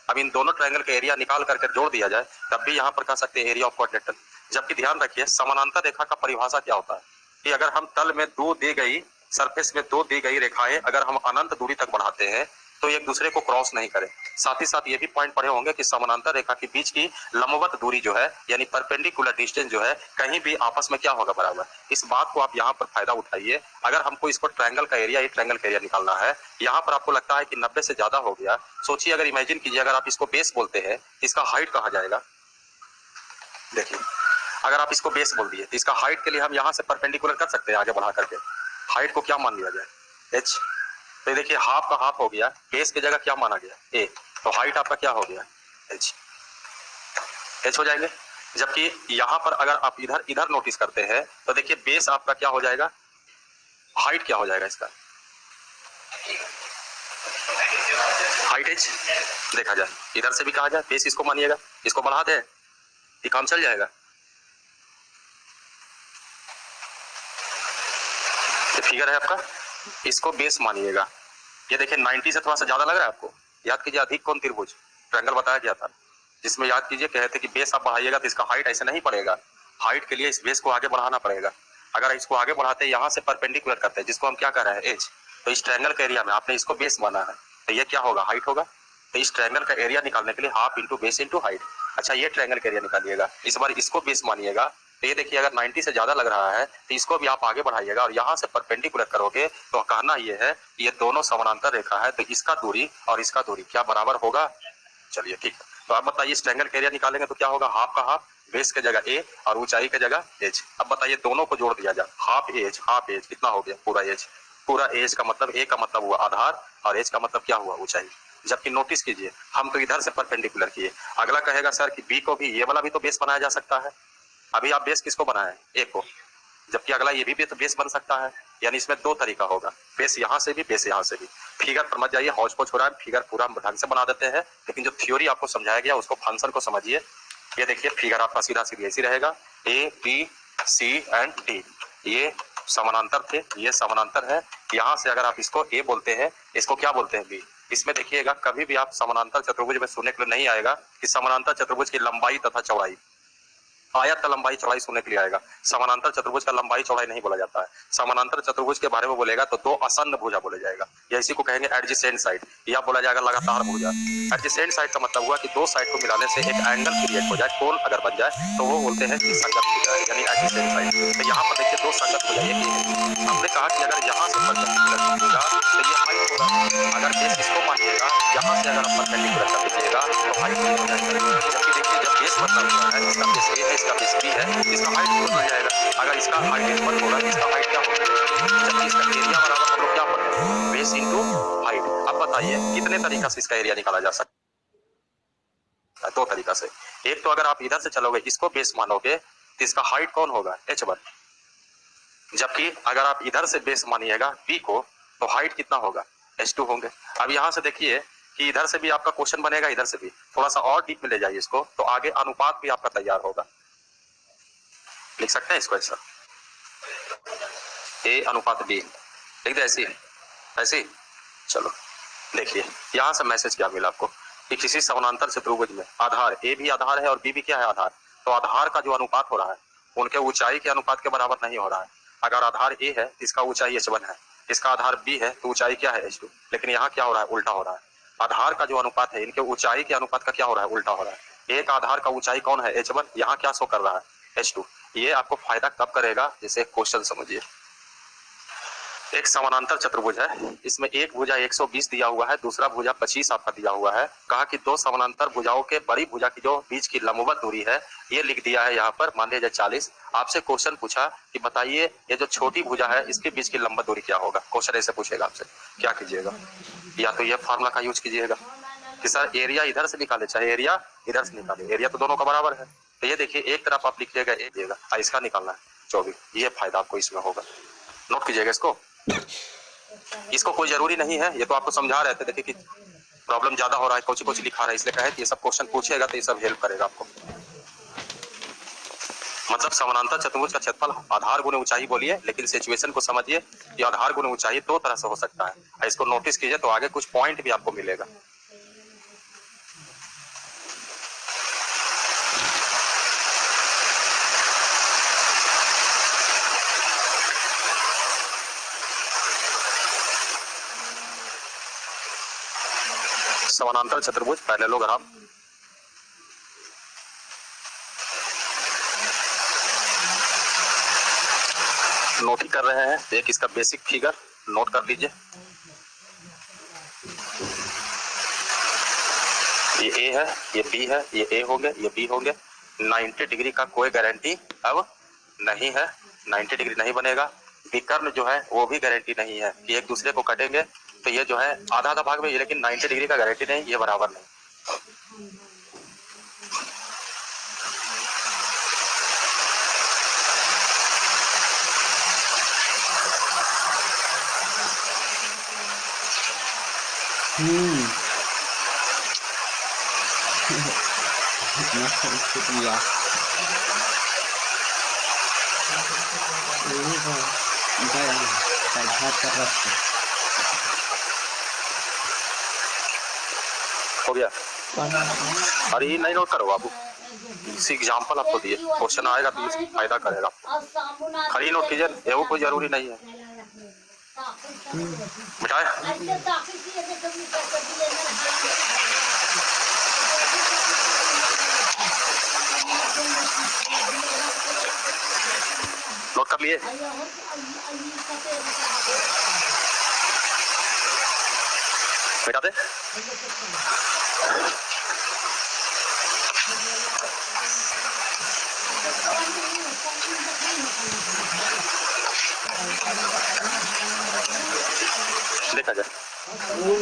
अब इन दोनों ट्रायंगल के एरिया निकाल करके जोड़ दिया जाए तब भी यहाँ पर कह सकते हैं एरिया ऑफ क्वाड्रिलेटरल। जबकि ध्यान रखिए समानांतर रेखा का परिभाषा क्या होता है कि अगर हम तल में 2 दी गई, सरफेस में 2 दी गई रेखाएं अगर हम अनंत दूरी तक बढ़ाते हैं तो एक दूसरे को क्रॉस नहीं करें। साथ ही साथ ये भी पॉइंट पढ़े होंगे कि समानांतर रेखा के बीच की लंबवत दूरी जो है, यानी परपेंडिकुलर डिस्टेंस जो है, कहीं भी आपस में क्या होगा बराबर। इस बात को आप यहाँ पर फायदा उठाइए। अगर हमको इसको ट्रायंगल का एरिया, ये ट्रायंगल का एरिया निकालना है, यहाँ पर आपको लगता है कि 90 से ज्यादा हो गया, सोचिए अगर इमेजिन कीजिए अगर आप इसको बेस बोलते हैं इसका हाइट कहा जाएगा। देखिए अगर आप इसको बेस बोल दिए तो इसका हाइट के लिए हम यहाँ से परपेंडिकुलर कर सकते हैं, आगे बढ़ा करके हाइट को क्या मान लिया जाए, h। तो देखिए हाफ का हाफ हो गया, बेस की जगह क्या माना गया a, तो हाइट आपका क्या हो गया h हो जाएंगे। जबकि यहाँ पर अगर आप इधर इधर नोटिस करते हैं तो देखिए बेस आपका क्या हो जाएगा, हाइट क्या हो जाएगा इसका, हाइट h। देखा जाए इधर से भी कहा जाए बेस इसको मानिएगा, इसको बढ़ा दे ये काम चल जाएगा। ये फिगर है आपका, इसको बेस मानिएगा। ये देखिए 90 से थोड़ा सा ज्यादा लग रहा है आपको, याद कीजिए अधिक कोण त्रिभुज ट्रायंगल बताया गया था, जिसमें याद कीजिए कहते कि बेस आप बढ़ाइएगा तो इसका हाइट ऐसे नहीं पड़ेगा, हाइट के लिए इस बेस को आगे बढ़ाना पड़ेगा। अगर इसको आगे बढ़ाते यहाँ से परपेंडिकुलर करते हैं जिसको हम क्या कर रहे हैं एज, तो इस ट्रायंगल का एरिया में आपने इसको बेस माना है तो ये क्या होगा, हाइट होगा। तो इस ट्रायंगल का एरिया निकालने के लिए half into base into height. अच्छा ये ट्रायंगल का एरिया निकालिएगा, इस बार इसको बेस मानिएगा। तो ये देखिए अगर 90 से ज्यादा लग रहा है तो इसको भी आप आगे बढ़ाइएगा और यहाँ से परपेंडिकुलर करोगे तो कहना ये है ये दोनों समानांतर रेखा है तो इसका दूरी और इसका दूरी क्या बराबर होगा। चलिए ठीक, तो आप बताइए इस ट्रायंगल का एरिया निकालेंगे तो क्या होगा, हाफ का हाफ, बेस के जगह ए और ऊंचाई के जगह एज। अब बताइए दोनों को जोड़ दिया जाए, हाफ एज कितना हो गया, पूरा एज। पूरा एज का मतलब ए का मतलब हुआ आधार और एज का मतलब क्या हुआ, ऊंचाई। जबकि नोटिस कीजिए हम तो इधर से परपेंडिकुलर किए, अगला कहेगा सर कि बी को भी ये वाला भी तो बेस बनाया जा सकता है। अभी आप बेस किसको बनाए, ए को, जबकि अगला ये भी तो बेस बन सकता है। यानी इसमें 2 तरीका होगा, बेस यहाँ से भी बेस यहाँ से भी। फिगर पर मत जाइए, हौज पौच हो रहा है, फिगर पूरा ढंग से बना देते हैं, लेकिन जो थ्योरी आपको समझाया गया उसको फंक्शन को समझिए। ये देखिए फिगर आपका सीधा सीधी ऐसी रहेगा, A B C and D, ये समानांतर थे, ये समानांतर है। यहाँ से अगर आप इसको ए बोलते हैं, इसको क्या बोलते हैं बी। इसमें देखिएगा कभी भी आप समानांतर चतुर्भुज में सुनने के लिए नहीं आएगा कि समानांतर चतुर्भुज की लंबाई तथा चौड़ाई, आयत का लंबाई चौड़ाई सुनने के लिए आएगा। समानांतर चतुर्भुज का लंबाई चौड़ाई नहीं बोला जाता है। समानांतर चतुर्भुज के बारे में बोलेगा तो 2 आसन्न भुजा बोले जाएगा, या इसी को कहेंगे एडजेसेंट साइड, या बोला जाएगा लगातार भुजा। एडजेसेंट साइड का मतलब हुआ कि 2 साइड को मिलाने से एक एंगल क्रिएट हो जाए, कोण अगर बन जाए तो वो बोलते हैं कि संगत भुजा, यानी एडजेसेंट साइड। तो यहाँ पर देखिए 2 संगत भुजा, एक हमने कहा कि अगर यहाँ से परपेंडिकुलर कीजिएगा तो ये हाइट होगा। अगर बेस इसको मानिएगा, यहाँ से अगर आप परपेंडिकुलर कर दीजिएगा तो हाइट हो जाएगा। जबकि देखिए जब बेस बदला हुआ है, इसका बेस ए है, इसका बेस बी है, इसका हाइट बदल जाएगा। अगर इसका हाइट 1 होगा तो इसका हाइट क्या होगा, जबकि इसका एरिया बराबर हम लोग क्या पढ़ते हैं, बेस इंटू हाइट। अब बताइए कितने तरीका से इसका एरिया निकाला जा सकता है, 2 तरीका से। एक तो अगर आप इधर से चलोगे इसको बेस मानोगे तो इसका हाइट कौन होगा, h1। जबकि अगर आप इधर से बेस मानिएगा b को तो हाइट कितना होगा, h2 होंगे। अब यहाँ से देखिए कि इधर से भी आपका क्वेश्चन बनेगा, इधर से भी थोड़ा सा और डीप में ले जाइए इसको तो आगे अनुपात भी आपका तैयार होगा। लिख सकते हैं इसको ऐसा, ए अनुपात बी लिख दे, ऐसी ऐसी। चलो देखिए यहाँ से मैसेज क्या मिला आपको कि किसी समानांतर चतुर्भुज में आधार ए भी आधार है और बी भी क्या है, आधार। तो आधार का जो अनुपात हो रहा है उनके ऊंचाई के अनुपात के बराबर नहीं हो रहा है। अगर आधार ए है इसका ऊंचाई h1 है, इसका आधार b है तो ऊंचाई क्या है h2। लेकिन यहाँ क्या हो रहा है, उल्टा हो रहा है। आधार का जो अनुपात है इनके ऊंचाई के अनुपात का क्या हो रहा है, उल्टा हो रहा है। एक आधार का ऊंचाई कौन है, h1, यहाँ क्या शो कर रहा है, h2। ये आपको फायदा कब करेगा, जैसे क्वेश्चन समझिए। एक समानांतर चतुर्भुज है, इसमें एक भुजा 120 दिया हुआ है, दूसरा भुजा 25 आपका दिया हुआ है। कहा कि दो समानांतर भुजाओं के बड़ी भुजा की जो बीच की लंबवत दूरी है ये लिख दिया है यहाँ पर, मान लीजिए 40। आपसे क्वेश्चन पूछा कि बताइए ये जो छोटी भुजा है इसके बीच की लंबवत दूरी क्या होगा। क्वेश्चन ऐसे पूछेगा आपसे, क्या कीजिएगा, या तो ये फार्मूला का यूज कीजिएगा कि सर एरिया इधर से निकाले चाहे एरिया इधर से निकाले, एरिया तो दोनों का बराबर है। तो ये देखिए एक तरफ आप लिखिएगा एक देगा, इसका निकालना है 24। ये फायदा आपको इसमें होगा, नोट कीजिएगा इसको। इसको कोई जरूरी नहीं है, ये तो आपको समझा रहे थे। देखिए कि प्रॉब्लम ज्यादा हो रहा है, कोची लिखा रहा है, इसलिए कहे कि ये सब क्वेश्चन पूछेगा तो ये सब हेल्प करेगा आपको। मतलब समानांतर चतुर्भुज का क्षेत्रफल आधार गुने ऊंचाई बोलिए, लेकिन सिचुएशन को समझिए कि आधार गुने ऊंचाई दो तरह से हो सकता है। इसको नोटिस कीजिए तो आगे कुछ पॉइंट भी आपको मिलेगा। समानांतर चतुर्भुज पैरेललोग्राम, नोट ही कर रहे हैं। एक इसका बेसिक फिगर नोट कर लीजिए। ये ए है, ये बी है, ये ए होंगे, ये बी होंगे। 90 डिग्री का कोई गारंटी अब नहीं है, 90 डिग्री नहीं बनेगा। विकर्ण जो है वो भी गारंटी नहीं है कि एक दूसरे को कटेंगे तो ये जो है आधा आधा भाग में ये, लेकिन 90 डिग्री का गारंटी नहीं, ये बराबर नहीं। हो गया, अरे नहीं नोट करो बाबू, इसी एग्जाम्पल आपको दिए, क्वेश्चन आएगा तो ये फायदा करेगा। खाली नोट कीजिए, ये कोई जरूरी नहीं है। मिटाए नोट कर लिए, मिटा दे। देखा जाए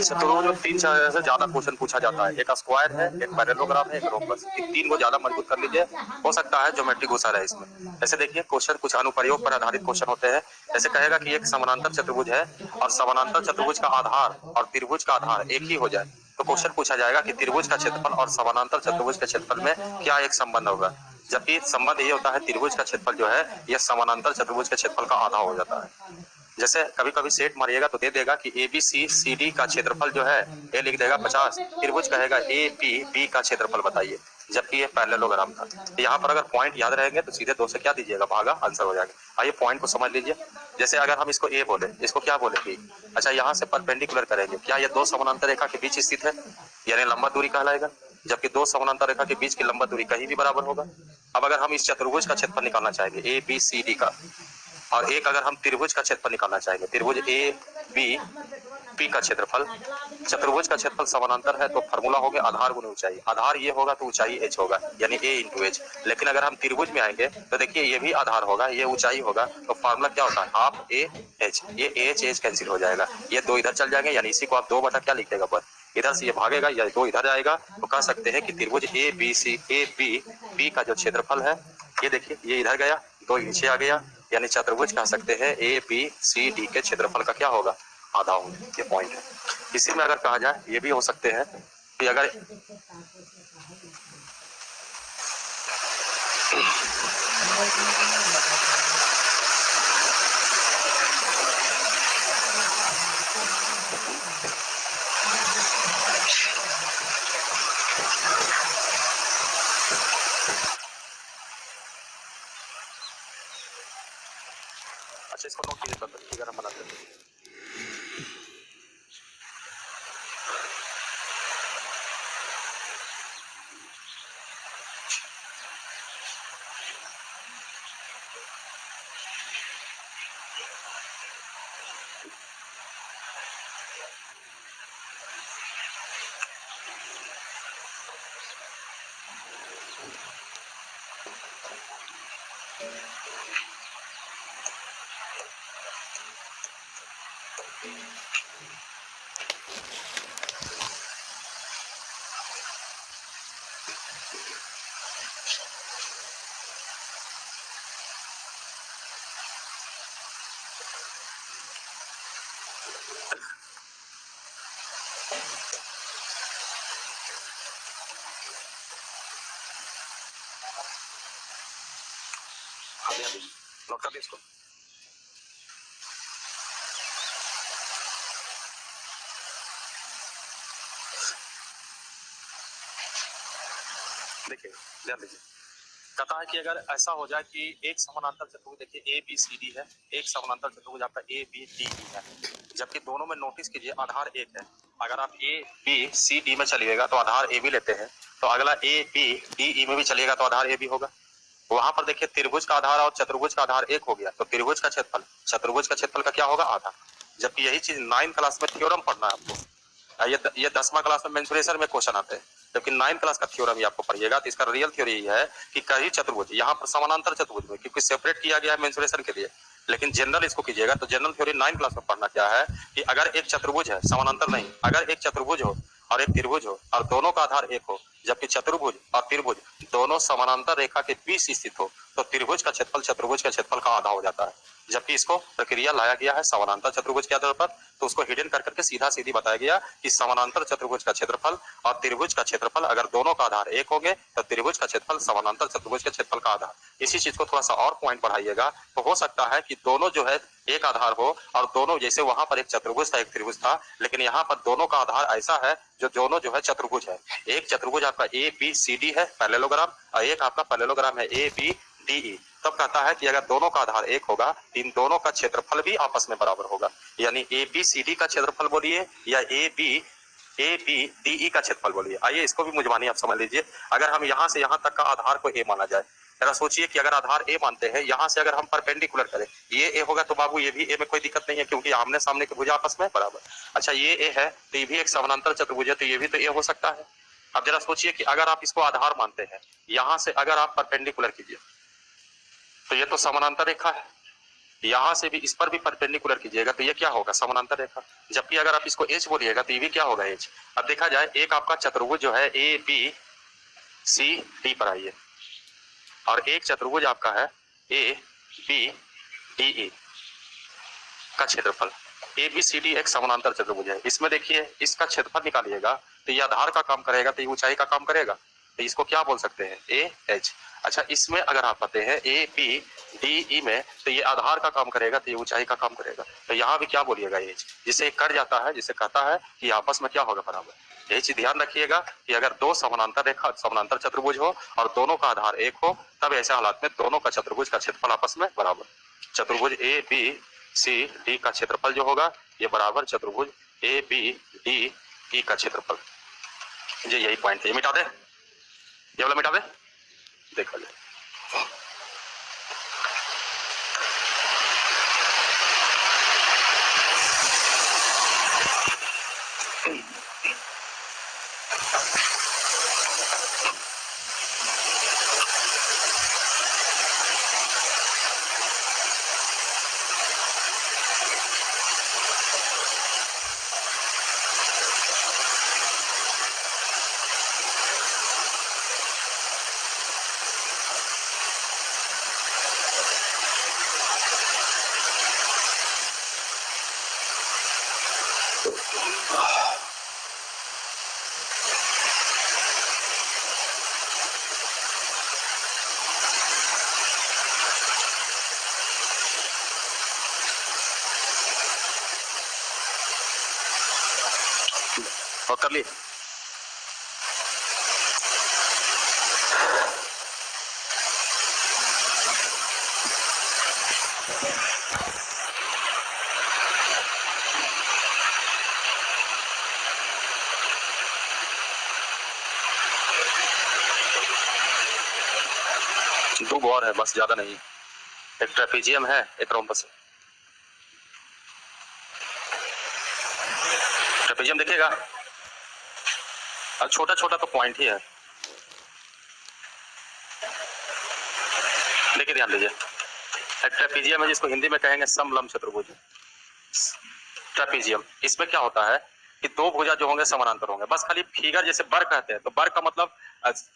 चतुर्भुज में 3 से ज्यादा क्वेश्चन पूछा जाता है। एक स्क्वायर है, एक पैरेललोग्राम है, एक रोम्बस। 3 को ज्यादा मजबूत कर लीजिए, हो सकता है ज्योमेट्री घुसा रहे इसमें। ऐसे देखिए क्वेश्चन कुछ अनुप्रयोग पर आधारित क्वेश्चन होते हैं। ऐसे कहेगा कि एक समानांतर चतुर्भुज है और समानांतर चतुर्भुज का आधार और त्रिभुज का आधार एक ही हो जाए तो क्वेश्चन पूछा जाएगा कि त्रिभुज का क्षेत्रफल और समानांतर चतुर्भुज के क्षेत्रफल में क्या एक संबंध होगा। जबकि संबंध ये होता है त्रिभुज का क्षेत्रफल जो है यह समानांतर चतुर्भुज के क्षेत्रफल का आधा हो जाता है। जैसे कभी कभी सेट मारिएगा तो दे देगा कि ए बी सी सी डी का क्षेत्रफल जो है ए लिख देगा 50, त्रिभुज कहेगा ए पी बी का क्षेत्रफल बताइए, जबकि ये पैरेललोग्राम था। यहाँ पर अगर पॉइंट याद रहेंगे तो सीधे 2 से क्या दीजिएगा, भागा, आंसर हो जाएगा। आइए पॉइंट को समझ लीजिए। जैसे अगर हम इसको ए बोले, इसको क्या बोले बी। अच्छा यहाँ से परपेंडिकुलर करेंगे, क्या ये 2 समानांतर रेखा के बीच स्थित है, यानी लंबा दूरी कहलाएगा। जबकि 2 समानांतर रेखा के बीच की लंबा दूरी कहीं भी बराबर होगा। अब अगर हम इस चतुर्भुज का क्षेत्रफल निकालना चाहेंगे ए बी सी डी का, और एक अगर हम त्रिभुज का क्षेत्रफल निकालना चाहेंगे, त्रिभुज ए बी पी का क्षेत्रफल, चतुर्भुज का क्षेत्रफल समानांतर है तो फार्मूला हो गया आधार गुने ऊंचाई। आधार ये होगा तो ऊंचाई h होगा, यानी a इंटू एच। लेकिन अगर हम त्रिभुज में आएंगे तो देखिए ये भी आधार होगा, ये ऊंचाई होगा, तो फार्मूला क्या होता है, हाफ ए एच। ये एच कैंसिल हो जाएगा, ये 2 इधर चल जाएंगे, यानी इसी को आप 2 बटा क्या लिख देगा, बस इधर से ये भागेगा या 2 इधर जाएगा। तो कह सकते हैं कि त्रिभुज A B C A B P का जो क्षेत्रफल है, ये देखिए ये इधर गया, 2 नीचे आ गया, यानी चतुर्भुज कह सकते हैं ए बी सी डी के क्षेत्रफल का क्या होगा, आधा होगा। ये पॉइंट है। इसी में अगर कहा जाए ये भी हो सकते हैं कि अगर अच्छा इसको नोट कीजिए, तब फिगर हम बनाते हैं। हाँ जी, नोट कर ली इसको। देखिए ध्यान दीजिए, कहता है कि अगर ऐसा हो जाए कि एक समानांतर चतुर्भुज, देखिए ए बी सी डी है, एक समानांतर चतुर्भुज आपका ए बी डी ई है, जबकि दोनों में नोटिस कीजिए आधार एक है। अगर आप ए बी सी डी में चलिएगा तो आधार ए बी लेते हैं, तो अगला ए बी डी ई में भी चलिएगा तो आधार ए बी होगा। वहां पर देखिए त्रिभुज का आधार और चतुर्भुज का आधार एक हो गया, तो त्रिभुज का क्षेत्रफल चतुर्भुज का क्षेत्रफल का क्या होगा, आधा। जबकि यही चीज 9th क्लास में थ्योरम पढ़ना है आपको, ये 10वां क्लास में मेंसुरेशन में क्वेश्चन आते हैं, जबकि 9th क्लास का थ्योरम ही आपको पढ़िएगा। तो इसका रियल थ्योरी ये है कि कई चतुर्भुज यहाँ पर समानांतर चतुर्भुज में, क्योंकि सेपरेट किया गया है मेंसुरेशन के लिए, लेकिन जनरल इसको कीजिएगा तो जनरल थ्योरी 9th क्लास में पढ़ना क्या है कि अगर एक चतुर्भुज है, समानांतर नहीं, अगर एक चतुर्भुज हो और एक त्रिभुज हो और दोनों का आधार एक हो, जबकि चतुर्भुज और त्रिभुज दोनों समानांतर रेखा के बीच स्थित हो, तो त्रिभुज का क्षेत्रफल चतुर्भुज के क्षेत्रफल का आधा हो जाता है। जबकि इसको प्रक्रिया लाया गया है समानांतर चतुर्भुज के आधार पर, तो उसको हिडन कर करके सीधा सीधी बताया गया कि समानांतर चतुर्भुज का क्षेत्रफल और त्रिभुज का क्षेत्रफल अगर दोनों का आधार एक होंगे तो त्रिभुज का क्षेत्रफल समानांतर चतुर्भुज के क्षेत्रफल का आधार। इसी चीज को थोड़ा सा और पॉइंट बढ़ाइएगा तो हो सकता है कि दोनों जो है एक आधार हो और दोनों, जैसे वहां पर एक चतुर्भुज था एक त्रिभुज था, लेकिन यहाँ पर दोनों का आधार ऐसा है जो दोनों जो है चतुर्भुज है। एक चतुर्भुज आपका ए बी सी डी है पैरेललोग्राम, और एक आपका पैरेललोग्राम है ए बी डी ई। तब कहता है कि अगर दोनों का आधार एक होगा, इन दोनों का क्षेत्रफल भी आपस में बराबर होगा। यानी ए बी सी डी का क्षेत्रफल बोलिए या ए बी डी ई का क्षेत्रफल बोलिए। आइए इसको भी मुझमानी आप समझ लीजिए। अगर हम यहाँ से यहाँ तक का आधार को ए माना जाए, जरा सोचिए कि अगर आधार ए मानते हैं, यहाँ से अगर हम परपेंडिकुलर करें, ये ए होगा तो बाबू ये भी ए में कोई दिक्कत नहीं है, क्योंकि आमने सामने के भुज आपस में बराबर। अच्छा ये ए है तो ये भी एक समानांतर चतुर्भुज है, तो ये भी तो ए हो सकता है। अब जरा सोचिए कि अगर आप इसको आधार मानते हैं, यहाँ से अगर आप परपेंडिकुलर कीजिए तो ये तो समानांतर रेखा है, यहाँ से भी इस पर भी परपेंडिकुलर कीजिएगा तो ये क्या होगा, समानांतर रेखा। जबकि अगर आप इसको एच बोलिएगा तो ये भी क्या होगा, एच। अब देखा जाए एक आपका चतुर्भुज जो है ए बी सी डी पर आइए, और एक चतुर्भुज आपका है ए बी डी ई का क्षेत्रफल। ए बी सी डी एक समानांतर चतुर्भुज है, इसमें देखिए इसका क्षेत्रफल निकालिएगा तो ये आधार का काम करेगा, तो ये ऊंचाई का काम करेगा, तो इसको क्या बोल सकते हैं, ए एच। अच्छा इसमें अगर आप आते हैं ए बी डी ई में, तो ये आधार का काम करेगा, तो ये ऊंचाई का काम करेगा, तो यहाँ भी क्या बोलिएगा, एच। जिसे कर जाता है, जिसे कहता है कि आपस में क्या होगा, बराबर। यही चीज ध्यान रखिएगा कि अगर दो समानांतर रेखा, समानांतर चतुर्भुज हो और दोनों का आधार एक हो, तब ऐसे हालात में दोनों का चतुर्भुज का क्षेत्रफल आपस में बराबर। चतुर्भुज ए बी सी डी का क्षेत्रफल जो होगा ये बराबर चतुर्भुज ए बी डी ई का क्षेत्रफल। ये यही पॉइंट है, ये मिटा दे, ये वाला मिटा दे, देखो ले। और कर लिए, दो और है बस, ज्यादा नहीं। एक ट्रेपेजियम है, एक रोम्बस है। ट्रेपेजियम देखिएगा, अब छोटा छोटा तो पॉइंट ही है। देखिए ध्यान दीजिए, एक ट्रेपेजियम है जिसको हिंदी में कहेंगे समलंब चतुर्भुज। ट्रेपेजियम, इसमें क्या होता है कि दो भुजा जो होंगे समानांतर होंगे। बस खाली फिगर, जैसे बर कहते हैं तो बर का मतलब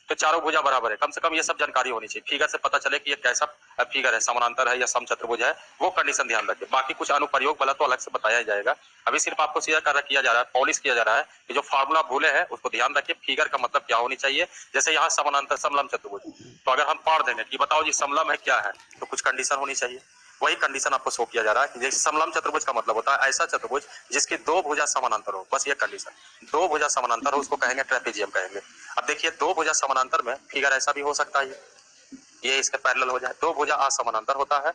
तो चारों भुजा बराबर है, कम से कम ये सब जानकारी होनी चाहिए। फिगर से पता चले कि ये कैसा फिगर है, समानांतर है या समचतुर्भुज है, वो कंडीशन ध्यान रखिए। बाकी कुछ अनुप्रयोग वाला तो अलग से बताया जाएगा। अभी सिर्फ आपको किया जा रहा है, पॉलिश किया जा रहा है कि जो फार्मूला भूले हैं उसको ध्यान रखिए। फिगर का मतलब क्या होनी चाहिए, जैसे यहाँ समानांतर समलंब चतुर्भुज, तो अगर हम पढ़ देंगे कि बताओ जी समलंब है क्या है, तो कुछ कंडीशन होनी चाहिए। वही कंडीशन आपको शो किया जा रहा है कि जैसे समलंब चतुर्भुज का मतलब होता है ऐसा चतुर्भुज जिसकी दो भुजा समानांतर हो। बस ये कंडीशन, दो भुजा समानांतर हो उसको कहेंगे ट्रेपेजियम कहेंगे। अब देखिए, दो भुजा समानांतर में फिगर ऐसा भी हो सकता है, ये इसके पैरेलल हो जाए। दो भुजा असमानांतर होता है,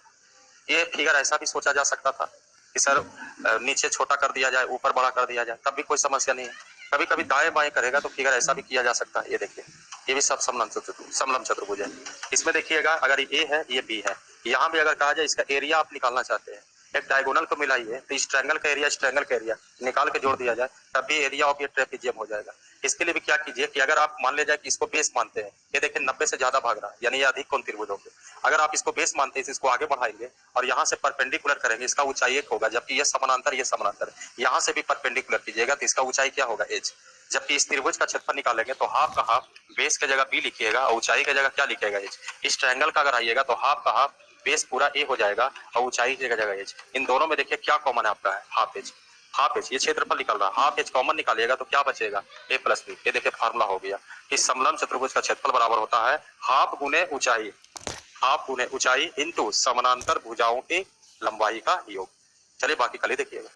ये फिगर ऐसा भी सोचा जा सकता था कि सर नीचे छोटा कर दिया जाए, ऊपर बड़ा कर दिया जाए, तब भी कोई समस्या नहीं है। कभी कभी दाएं बाएं करेगा तो फिगर ऐसा भी किया जा सकता है। ये देखिए, ये भी सब समलंब चतुर्भुज है। इसमें देखिएगा, अगर ये है ये बी है, यहाँ भी अगर कहा जाए इसका एरिया आप निकालना चाहते हैं, एक डायगोनल को मिलाइए तो इस ट्रायंगल का एरिया निकाल के जोड़ दिया जाए, तब भी एरिया ऑफ ये ट्रेपेजियम हो जाएगा। इसके लिए भी क्या कीजिए कि अगर आप मान ले जाए कि इसको बेस मानते हैं, ये देखिए 90 से ज्यादा भाग रहा है, यानी ये अधिक कोण त्रिभुज होंगे। अगर आप इसको बेस मानते हैं, इसको आगे बढ़ाएंगे और यहाँ से परपेंडिकुलर करेंगे, इसका ऊंचाई एक होगा, जबकि ये समानांतर, यहाँ से भी परपेंडिकुलर कीजिएगा तो इसका ऊंचाई क्या होगा, एच। जबकि इस त्रिभुज का क्षेत्रफल निकालेंगे तो हाफ का हाफ बेस की जगह बी लिखिएगा और ऊंचाई की जगह क्या लिखिएगा, एच। इस ट्रायंगल का अगर आइएगा तो हाफ का हाफ बेस पूरा ए हो जाएगा और ऊंचाई की जगह एच। इन दोनों में देखिए क्या कॉमन है आपका, है हाफ एच। हाफ एच, ये क्षेत्रफल निकल रहा है, हाफ एच कॉमन निकालिएगा तो क्या बचेगा, ए प्लस बी। ये देखिए फार्मूला हो गया कि समलंब चतुर्भुज का क्षेत्रफल बराबर होता है हाफ गुने ऊंचाई, हाफ गुने ऊंचाई इंटू समानांतर भुजाओं की लंबाई का योग। चलिए बाकी कल ही देखिएगा।